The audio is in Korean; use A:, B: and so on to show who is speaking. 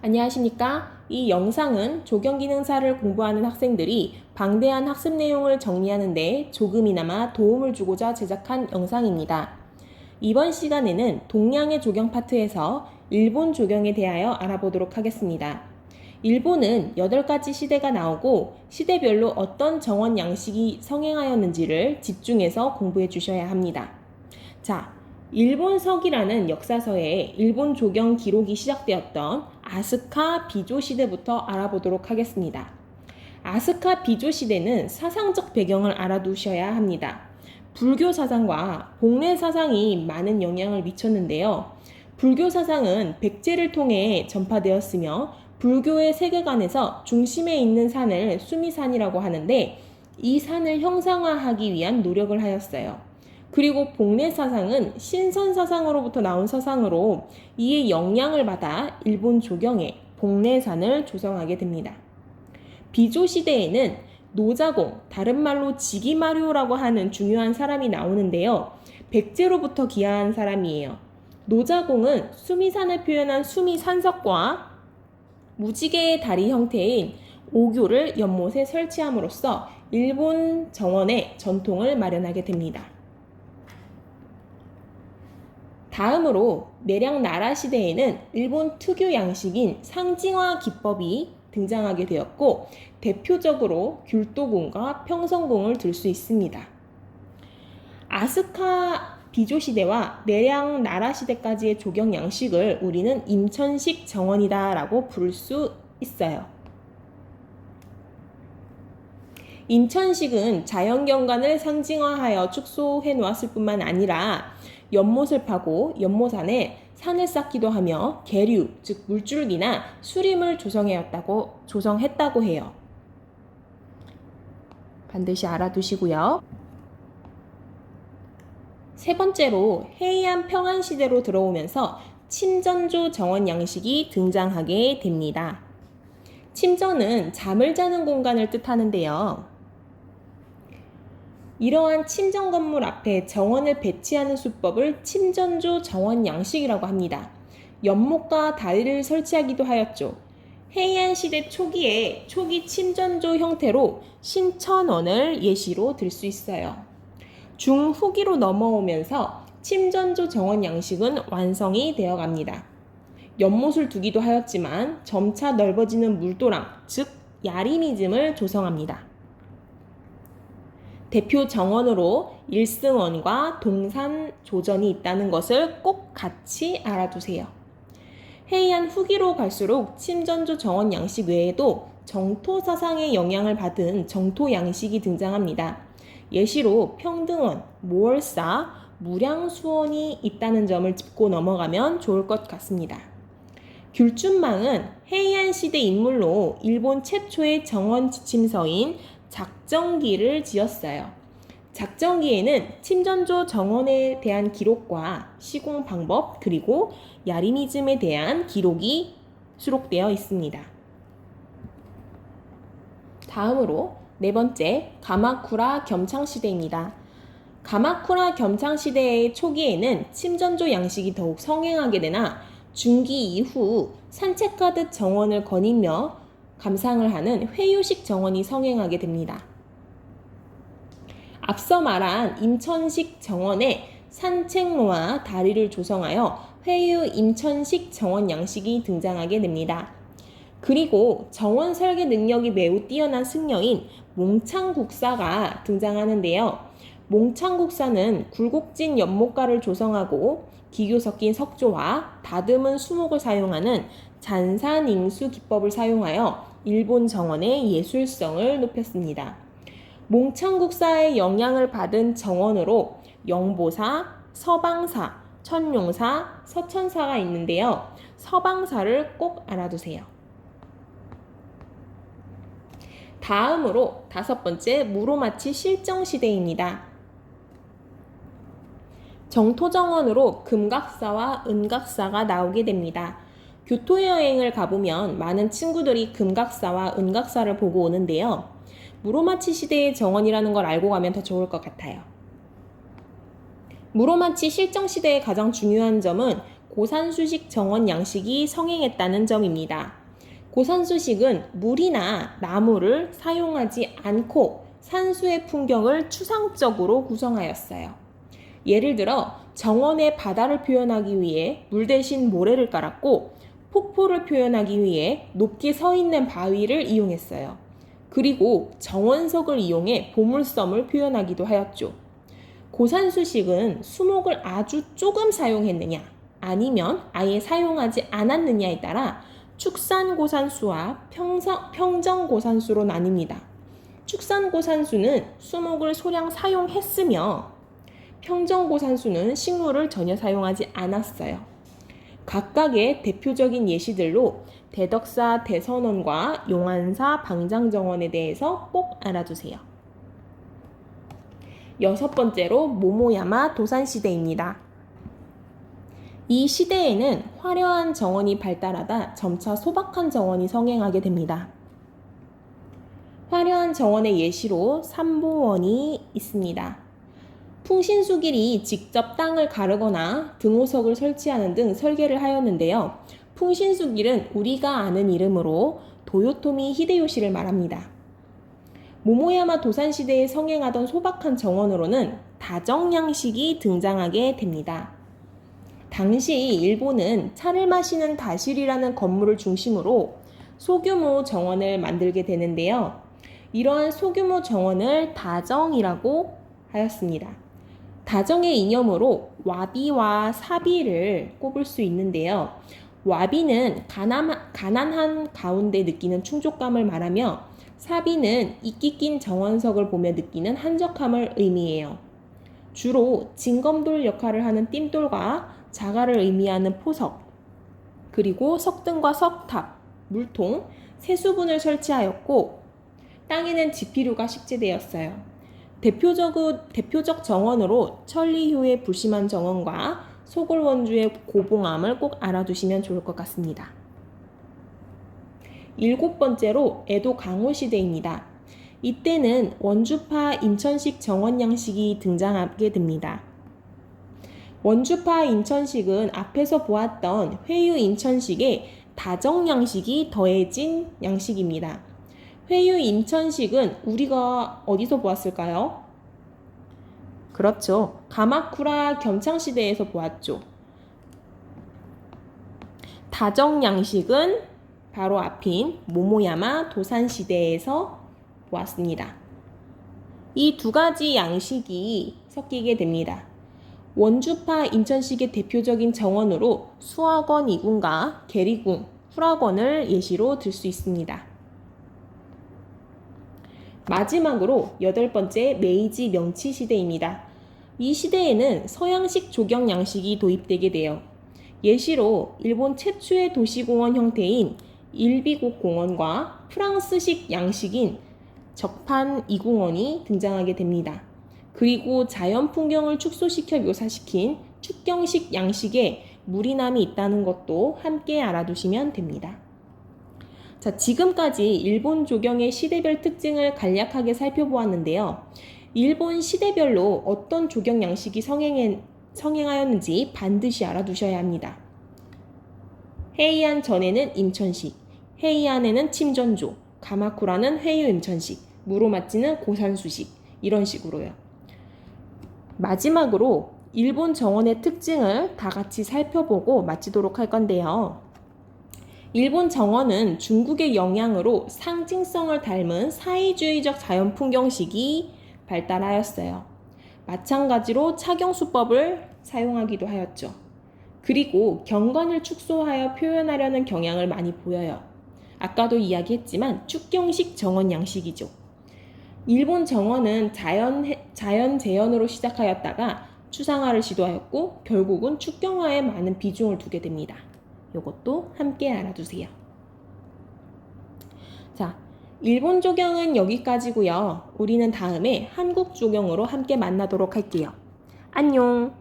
A: 안녕하십니까? 이 영상은 조경기능사를 공부하는 학생들이 방대한 학습 내용을 정리하는 데 조금이나마 도움을 주고자 제작한 영상입니다. 이번 시간에는 동양의 조경 파트에서 일본 조경에 대하여 알아보도록 하겠습니다. 일본은 8가지 시대가 나오고 시대별로 어떤 정원 양식이 성행하였는지를 집중해서 공부해 주셔야 합니다. 자, 일본서기라는 역사서에 일본 조경 기록이 시작되었던 아스카 비조 시대부터 알아보도록 하겠습니다. 아스카 비조 시대는 사상적 배경을 알아두셔야 합니다. 불교 사상과 복례 사상이 많은 영향을 미쳤는데요. 불교 사상은 백제를 통해 전파되었으며 불교의 세계관에서 중심에 있는 산을 수미산이라고 하는데 이 산을 형상화하기 위한 노력을 하였어요. 그리고 복례 사상은 신선 사상으로부터 나온 사상으로 이에 영향을 받아 일본 조경에 복례산을 조성하게 됩니다. 비조 시대에는 노자공, 다른 말로 지기마료라고 하는 중요한 사람이 나오는데요. 백제로부터 기하한 사람이에요. 노자공은 수미산을 표현한 수미산석과 무지개의 다리 형태인 오교를 연못에 설치함으로써 일본 정원의 전통을 마련하게 됩니다. 다음으로 내량 나라 시대에는 일본 특유 양식인 상징화 기법이 등장하게 되었고 대표적으로 귤도궁과 평성궁을 들 수 있습니다. 아스카 비조 시대와 내량 나라 시대까지의 조경 양식을 우리는 임천식 정원이다 라고 부를 수 있어요. 임천식은 자연경관을 상징화하여 축소해 놓았을 뿐만 아니라 연못을 파고 연못 안에 산을 쌓기도 하며 계류, 즉 물줄기나 수림을 조성했다고 해요. 반드시 알아두시고요. 세 번째로 헤이안 평안시대로 들어오면서 침전조 정원 양식이 등장하게 됩니다. 침전은 잠을 자는 공간을 뜻하는데요. 이러한 침전 건물 앞에 정원을 배치하는 수법을 침전조 정원 양식이라고 합니다. 연못과 다리를 설치하기도 하였죠. 헤이안 시대 초기에 초기 침전조 형태로 신천원을 예시로 들 수 있어요. 중후기로 넘어오면서 침전조 정원 양식은 완성이 되어 갑니다. 연못을 두기도 하였지만 점차 넓어지는 물도랑, 즉 야리미즘을 조성합니다. 대표 정원으로 일승원과 동산조전이 있다는 것을 꼭 같이 알아두세요. 헤이안 후기로 갈수록 침전조 정원 양식 외에도 정토 사상의 영향을 받은 정토 양식이 등장합니다. 예시로 평등원, 모월사, 무량수원이 있다는 점을 짚고 넘어가면 좋을 것 같습니다. 귤춘망은 헤이안 시대 인물로 일본 최초의 정원 지침서인 작정기를 지었어요. 작정기에는 침전조 정원에 대한 기록과 시공 방법 그리고 야리미즘에 대한 기록이 수록되어 있습니다. 다음으로 네 번째, 가마쿠라 겸창시대입니다. 가마쿠라 겸창시대의 초기에는 침전조 양식이 더욱 성행하게 되나 중기 이후 산책하듯 정원을 거니며 감상을 하는 회유식 정원이 성행하게 됩니다. 앞서 말한 임천식 정원에 산책로와 다리를 조성하여 회유 임천식 정원 양식이 등장하게 됩니다. 그리고 정원 설계 능력이 매우 뛰어난 승려인 몽창국사가 등장하는데요. 몽창국사는 굴곡진 연못가를 조성하고 기교 섞인 석조와 다듬은 수목을 사용하는 잔산잉수 기법을 사용하여 일본 정원의 예술성을 높였습니다. 몽창국사의 영향을 받은 정원으로 영보사, 서방사, 천용사, 서천사가 있는데요. 서방사를 꼭 알아두세요. 다음으로 다섯 번째, 무로마치 실정시대입니다. 정토정원으로 금각사와 은각사가 나오게 됩니다. 교토여행을 가보면 많은 친구들이 금각사와 은각사를 보고 오는데요. 무로마치 시대의 정원이라는 걸 알고 가면 더 좋을 것 같아요. 무로마치 실정시대의 가장 중요한 점은 고산수식 정원 양식이 성행했다는 점입니다. 고산수식은 물이나 나무를 사용하지 않고 산수의 풍경을 추상적으로 구성하였어요. 예를 들어 정원의 바다를 표현하기 위해 물 대신 모래를 깔았고 폭포를 표현하기 위해 높게 서 있는 바위를 이용했어요. 그리고 정원석을 이용해 보물섬을 표현하기도 하였죠. 고산수식은 수목을 아주 조금 사용했느냐 아니면 아예 사용하지 않았느냐에 따라 축산고산수와 평정고산수로 나뉩니다. 축산고산수는 수목을 소량 사용했으며 평정고산수는 식물을 전혀 사용하지 않았어요. 각각의 대표적인 예시들로 대덕사 대선원과 용안사 방장정원에 대해서 꼭 알아두세요. 여섯 번째로 모모야마 도산시대입니다. 이 시대에는 화려한 정원이 발달하다 점차 소박한 정원이 성행하게 됩니다. 화려한 정원의 예시로 삼보원이 있습니다. 풍신수길이 직접 땅을 가르거나 등호석을 설치하는 등 설계를 하였는데요. 풍신수길은 우리가 아는 이름으로 도요토미 히데요시를 말합니다. 모모야마 도산시대에 성행하던 소박한 정원으로는 다정양식이 등장하게 됩니다. 당시 일본은 차를 마시는 다실이라는 건물을 중심으로 소규모 정원을 만들게 되는데요. 이러한 소규모 정원을 다정이라고 하였습니다. 다정의 이념으로 와비와 사비를 꼽을 수 있는데요. 와비는 가난한 가운데 느끼는 충족감을 말하며 사비는 이끼 낀 정원석을 보며 느끼는 한적함을 의미해요. 주로 징검돌 역할을 하는 띰돌과 자갈을 의미하는 포석, 그리고 석등과 석탑, 물통, 세수분을 설치하였고 땅에는 지피류가 식재되었어요. 대표적 정원으로 천리효의 불심한 정원과 소골원주의 고봉암을 꼭 알아두시면 좋을 것 같습니다. 일곱 번째로 에도 강호시대입니다. 이때는 원주파 인천식 정원 양식이 등장하게 됩니다. 원주파 인천식은 앞에서 보았던 회유 인천식에 다정 양식이 더해진 양식입니다. 회유 인천식은 우리가 어디서 보았을까요? 그렇죠. 가마쿠라 겸창시대에서 보았죠. 다정 양식은 바로 앞인 모모야마 도산시대에서 보았습니다. 이 두 가지 양식이 섞이게 됩니다. 원주파 인천식의 대표적인 정원으로 수학원 2궁과 계리궁, 후락원을 예시로 들 수 있습니다. 마지막으로 여덟 번째 메이지 명치 시대입니다. 이 시대에는 서양식 조경 양식이 도입되게 돼요. 예시로 일본 최초의 도시공원 형태인 일비곡 공원과 프랑스식 양식인 적판 2궁원이 등장하게 됩니다. 그리고 자연 풍경을 축소시켜 묘사시킨 축경식 양식에 무리남이 있다는 것도 함께 알아두시면 됩니다. 자, 지금까지 일본 조경의 시대별 특징을 간략하게 살펴보았는데요. 일본 시대별로 어떤 조경 양식이 성행하였는지 반드시 알아두셔야 합니다. 헤이안 전에는 임천식, 헤이안에는 침전조, 가마쿠라는 회유 임천식, 무로마치는 고산수식, 이런 식으로요. 마지막으로 일본 정원의 특징을 다 같이 살펴보고 마치도록 할 건데요. 일본 정원은 중국의 영향으로 상징성을 닮은 사회주의적 자연 풍경식이 발달하였어요. 마찬가지로 착용수법을 사용하기도 하였죠. 그리고 경관을 축소하여 표현하려는 경향을 많이 보여요. 아까도 이야기했지만 축경식 정원 양식이죠. 일본 정원은 자연 재현으로 시작하였다가 추상화를 시도하였고 결국은 축경화에 많은 비중을 두게 됩니다. 이것도 함께 알아두세요. 자, 일본 조경은 여기까지고요. 우리는 다음에 한국 조경으로 함께 만나도록 할게요. 안녕!